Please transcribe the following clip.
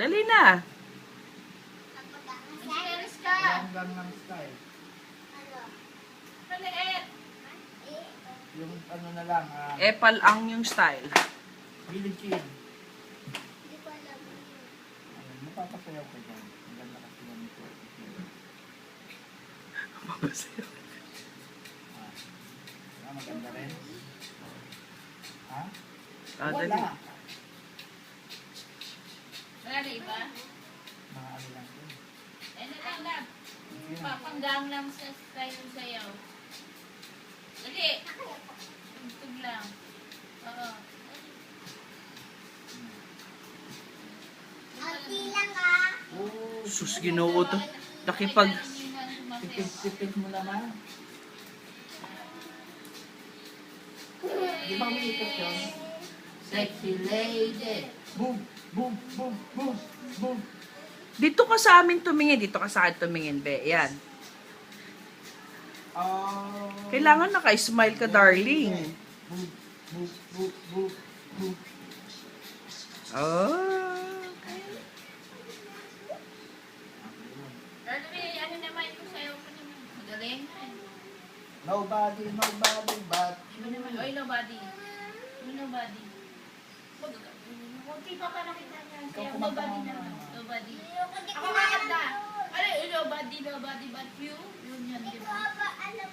Dali na. Engineers ka. Gangnam Style. Maliit. Yung ano na lang, Epal ang yung style. Billie Jean. Hindi ko alam yun. Mapapasayaw ka dyan. Ang ganda kasi ng ito. Mapasayaw. Maganda rin. Ha? Dali. Wala. Wala na iba? Mga ano lang yun. Ano lang na. Yun. Papanggang lang sa style ng sayaw. Dali. Tugtog lang. Oo. Ati lang ah. Oh, Sus, Ginoo to. Nakipag... tipid mo naman. Di ba umiikot yun? Sexy lady. Boom, boom, boom, boom, boom. Dito ka sa amin tumingin. Dito ka sa akin tumingin, be. Yan. Oh. Kailangan naka-smile ka, darling. Boom, boom, boom, boom, boom. Oh. Ano naman yung sayaw ko naman? Magaling. Nobody, nobody but Ano naman? Oy, nobody. Nobody. Huwag kayo papalakita niya. Sayaw, nobody na lang. Nobody. Ako kakanta. Ano, nobody but you. Yun yan, di Hindi ko ba? ba alam